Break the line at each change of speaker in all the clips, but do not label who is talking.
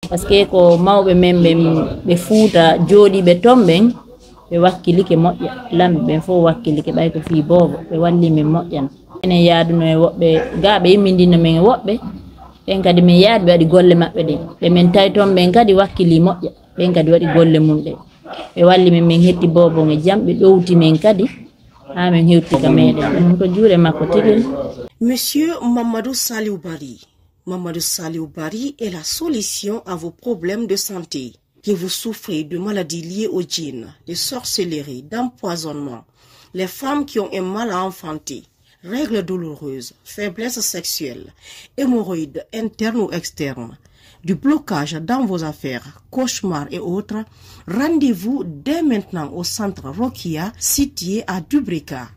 parce que ko mawɓe men ɓe fuuta jooɗiɓe ton ɓen ɓe wakkilike moƴƴa lamɓe ɓen fof wakkilike ɓay ko fii boobo ɓe walli min moƴƴana enen yaaduno e woɓɓe ga ɓe immindino men e woɓɓe ɓen kadi min yaadi ɓe waɗi golle maɓɓe ɗin ɓe min tawi toon ɓen kadi wakkili moƴƴa ɓen kadi waɗi golle mum ɗe ɓe walli min hetti boobon e jam ɓe ɗowti men kadi ha min hewti ka meɗen ɗum ko juuɗe makko tigui.
Monsieur Mamadou Saliou Barry. Mamadou Saliou Barry est la solution à vos problèmes de santé. Que vous souffrez de maladies liées aux djinns, de sorcellerie, d'empoisonnement, les femmes qui ont un mal à enfanter, règles douloureuses, faiblesse sexuelle, hémorroïdes internes ou externes, du blocage dans vos affaires, cauchemars et autres, rendez-vous dès maintenant au centre Rokia situé à Dubrika.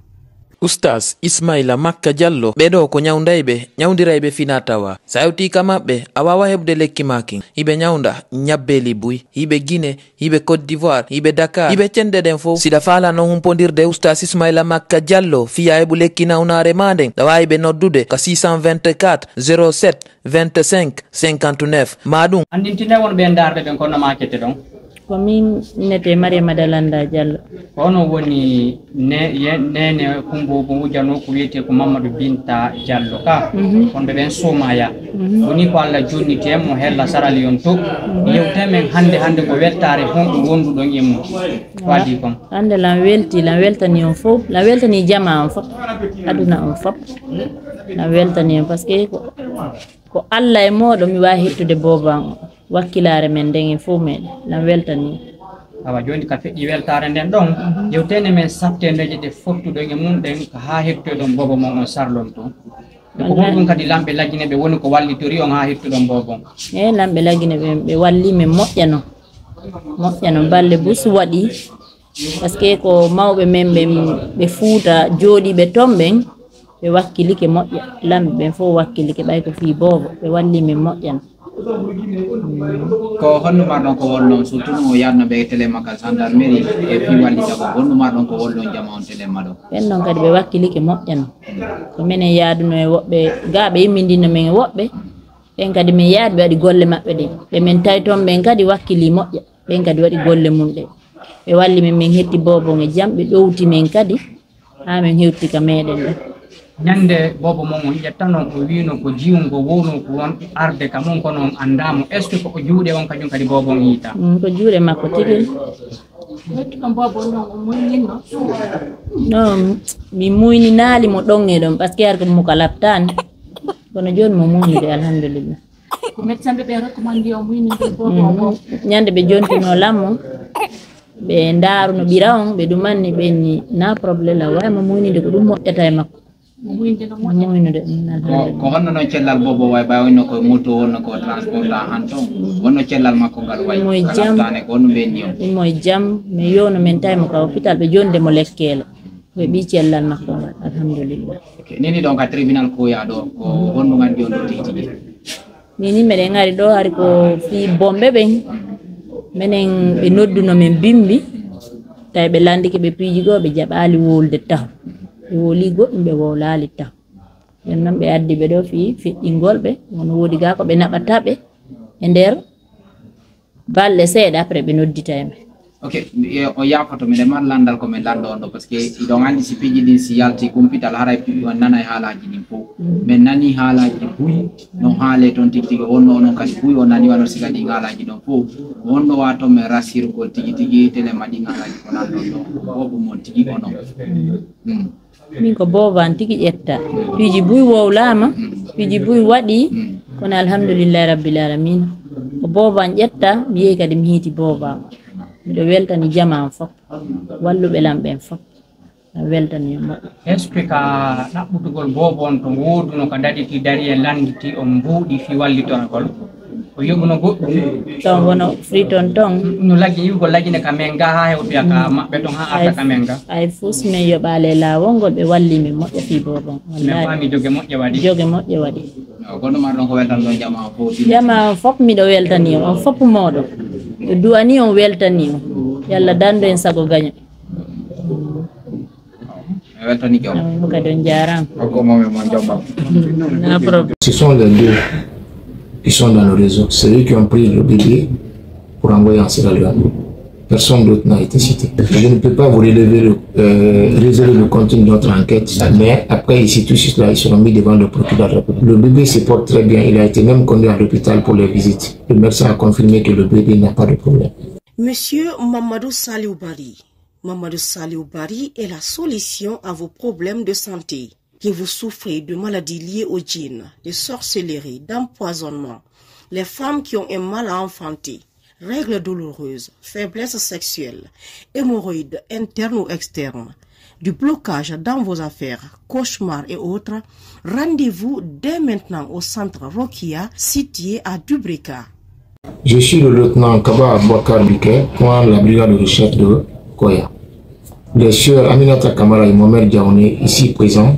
Oustaz Ismaila Makka Diallo ɓeɗo ko ñawdirayɓe finatawa sa yewti ka maɓɓe a wawa heɓde lekki makin hiɓe ñawda ñabbeli buy hiɓe Guinée hiɓe Côte d'Ivoire hiɓe Dakar hiɓe cende ɗen fof siɗa falano humpodirde Oustaz Ismaila Makka Diallo fiya heɓu lekki nawnare ma nden ɗa wawi ɓe noddude ka 624 07 25 59 maɗum
andintine won ɓe darde ɓen kono makete ɗon
ko min nete Mariama Dalanda Diallo
kono woni nene kumbo bo wujano ko wiyete ko Mamadou Binta Diallo ka on ɓe ɓen somaya woni ko Allah jonnite mo hella sarali on to yewtemen hande ko weltare honɗo wonduɗon e mum wadi kon
hande lan weltani on fof lan weltani jama on fof aduna on fof lan weltani on par ce que ko Allah e moɗo mi wawi hettude boban o wakkilare men nden e fof meɗen lan weltani
awa joni ka feƴƴi weltare nden ɗon yewtene men sattedeje ɗe fottuɗon e mum ɗen ko ha hettoɗon bobo mon on sarlon to ko ɗum kadi lamɓe lagine ɓe woni ko wallitori on ha hettuɗon bobon
e lamɓe lagine ɓe walli men moƴƴano balle busu waɗi par ce que ko mawɓe men ɓe fuuta jooɗiɓe ton ɓen ɓe wakkilike moƴƴa lamɓe ɓen fof wakkilike ɓay ko fii boobo ɓe walli men moƴƴana
ko honno marɗon ko wollon surtout no yadno ɓe télé makka gendarmerie e fi wallita ko honno marɗon ko wollon jama on télé maɗo
ɓen noon kadi ɓe wakkilike moƴƴano ko minen yaaduno e woɓɓe ga ɓe immindino men e woɓɓe ɓen kadi min yaadi ɓe waɗi golle maɓɓe ɗin ɓe min tawi toon ɓen kadi wakkili moƴƴa ɓen kadi waɗi golle mum ɗe ɓe walli min hetti boobon e jam ɓe ɗowti men kadi ha min hewti ka meɗen ɗo
ñande bobo mon on ƴettano ko wino ko jiwngo wowno ko won arde ka mon kono on andamo est ce que ko juuɗe on kañum kadi bobo on yiita
ko juuɗe makko tigui non mi muyninali mo ɗon e ɗon par ce que har ko mo ka laftani kono joni mo muynide alhamdulillah
ko médecin ɓe recommandi o muynide bobo
ñande ɓe jontino lammo ɓe daaruno ɓira on ɓe ɗumanni ɓenni na probléme la waymo muynide ko ɗum moƴƴata e makko
ko honno noon cellal bobo way ɓawino ko moto wonno ko transport han ton wonno cellal makko ngal way tane ko honno ɓenni on
ɗum moye jaam mi yowno min tawimo ka hôpital ɓe jondemo lekkele ɓe ɓi cellal makko ngal alhamdulillah
nini ɗon ka tribunal koya ɗo ko honno gandi on ɗo titiji
nini meɗen ari ɗo hari ko fi bomɓe ɓen minen ɓe nodduno men bimbi tawi ɓe landike ɓe piiji goo ɓe jaɓali wolde taw ɓe woli goɗɗum ɓe wowlali taw ɓen noon ɓe addi ɓe ɗo fi feƴƴingol ɓe wono woodi ga ko ɓe naɓataɓe e nder balɗe seeɗa après ɓe noddita e men
ok o yafoto miɗe mar landal komin lando on ɗo par ce que iɗon andi si piiji ɗin si yalti kumpital haray piɗi on nana e haalaji ɗin fof min nani haalaji buy no haale toon tigi tigi wonno onon kadi buy o nani wano siga ɗin haalaji ɗon fof wonno wato min rassirgol tigi tigi télé ma ɗin haalaji ko nanɗon ɗo bobo mon tigi onon
min ko boban tigi ƴetta piiji buy wowlama piiji buy waɗi kono alhamdulillahi rabbil alamin ko boban ƴetta mi yehi kadi mi hiiti boban miɗo weltani jama am fof walluɓe lamɓen fof mi weltani moƴƴo
est ce que ka ɗaɓɓutugol bobo on to woduno ko daɗiti dari e landiti on mbuuɗi fi wallitorgol o yoɓuno goɗɗum
ton wono fri ton
no laggi yiwgol laggine ka men ga ha hewtoya ka maɓɓe ton ha arta ka men ga
ay fus min yoɓale lawol ngol ɓe walli min moƴƴa fi bobon
min fami jogue moƴƴe waɗi
gonɗo ma ɗon ko weltan ɗon jama fof
jama fof miɗo weltani on fof moɗo ɓe duwani on weltani on yalla dando en sago gaña
weltani jom
kadi on jarama
hokko momi mon jomma
na problème
ce sont les deux qui sont dans le réseau. C'est eux qui ont pris le bébé pour envoyer en Sierra Leone. Personne d'autre n'a été cité. Je ne peux pas vous révéler le contenu de notre enquête, mais après ici, tout cela, ils seront mis devant le procureur de la République. Le bébé se porte très bien, il a été même conduit à l'hôpital pour les visites. Le médecin a confirmé que le bébé n'a pas de problème.
Monsieur Mamadou Saliou Bari. Mamadou Saliou Bari est la solution à vos problèmes de santé. Que vous souffrez de maladies liées aux djinns, de sorcellerie, d'empoisonnement, les femmes qui ont un mal à enfanter, règles douloureuses, faiblesse sexuelle, hémorroïdes internes ou externes, du blocage dans vos affaires, cauchemars et autres, rendez-vous dès maintenant au centre Rokia situé à Dubrika.
Je suis le lieutenant Kaba Abouakar Biké, commandant la brigade de recherche de Koya. Les sœurs Aminata Kamara et Mohamed Diaoné, ici présents,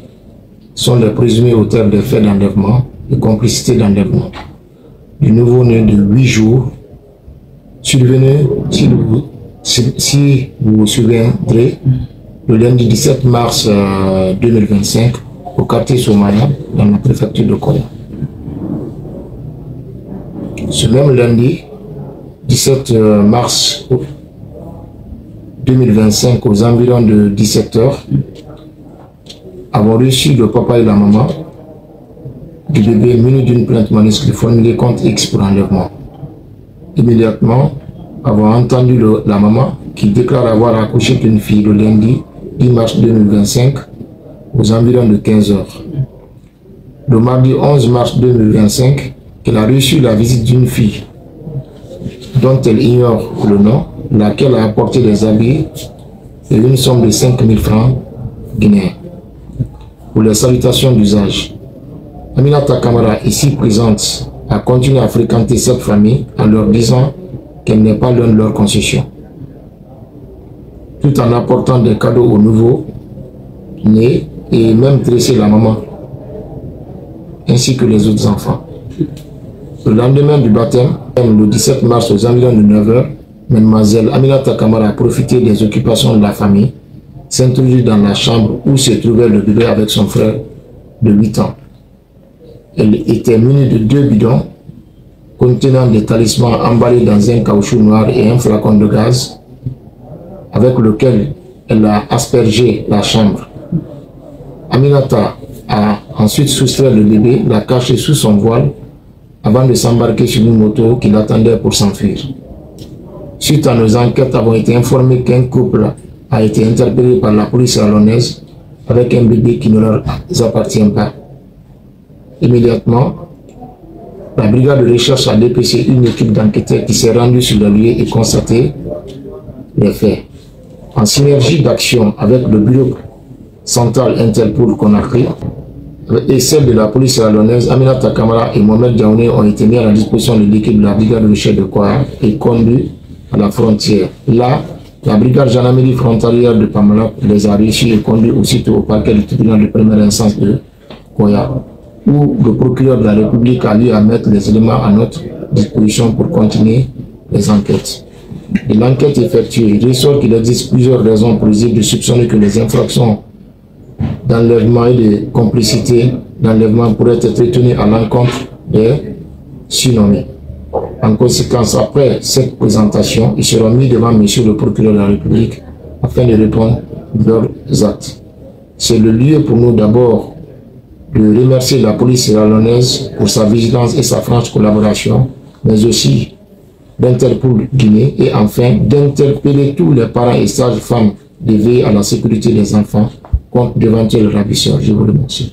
sont les présumés auteurs des faits d'enlèvement et complicité d'enlèvement du nouveau-né de 8 jours, survenu, si vous vous souviendrez, le lundi 17 mars 2025 au quartier Somalia, dans la préfecture de Koya. Ce même lundi 17 mars 2025 aux environs de 17 h, avons reçu le papa et la maman du bébé muni d'une plainte manuscrite formulée contre X pour enlèvement. Immédiatement, avons entendu la maman qui déclare avoir accouché d'une fille le lundi 10 mars 2025 aux environs de 15 h. Le mardi 11 mars 2025, qu'elle a reçu la visite d'une fille dont elle ignore le nom, laquelle a apporté des habits et une somme de 5 000 francs guinéens pour les salutations d'usage. Aminata Kamara, ici présente, a continué à fréquenter cette famille en leur disant qu'elle n'est pas l'un de leurs concessions, tout en apportant des cadeaux aux nouveau-nés et même dresser la maman, ainsi que les autres enfants. Le lendemain du baptême, le 17 mars aux environs de 9 h, Mademoiselle Aminata Kamara a profité des occupations de la famille, s'introduit dans la chambre où se trouvait le bébé avec son frère de 8 ans. Elle était munie de 2 bidons contenant des talismans emballés dans un caoutchouc noir et un flacon de gaz avec lequel elle a aspergé la chambre. Aminata a ensuite soustrait le bébé, l'a caché sous son voile avant de s'embarquer sur une moto qui l'attendait pour s'enfuir. Suite à nos enquêtes, avons été informés qu'un couple a été interpellé par la police sierra-léonaise avec un bébé qui ne leur appartient pas. Immédiatement, la brigade de recherche a dépêché une équipe d'enquêteurs qui s'est rendue sur le lieu et constaté les faits. En synergie d'action avec le bureau central Interpol Conakry et celle de la police sierra-léonaise, Aminata Kamara et Mohamed Diaoné ont été mis à la disposition de l'équipe de la brigade de recherche de Koya et conduits à la frontière. Là, la brigade gendarmerie frontalière de Pamalak les a reçus et conduits aussitôt au parquet du tribunal de première instance de Koya, où le procureur de la République a eu à mettre les éléments à notre disposition pour continuer les enquêtes. De l'enquête effectuée, il ressort qu'il existe plusieurs raisons plausibles de soupçonner que les infractions d'enlèvement et de complicité d'enlèvement pourraient être tenues à l'encontre des surnommés. En conséquence, après cette présentation, ils seront mis devant monsieur le procureur de la République afin de répondre de leurs actes. C'est le lieu pour nous d'abord de remercier la police sierra-léonaise pour sa vigilance et sa franche collaboration, mais aussi d'Interpol Guinée et enfin d'interpeller tous les parents et sages-femmes de veiller à la sécurité des enfants contre d'éventuels ravisseurs. Je vous remercie.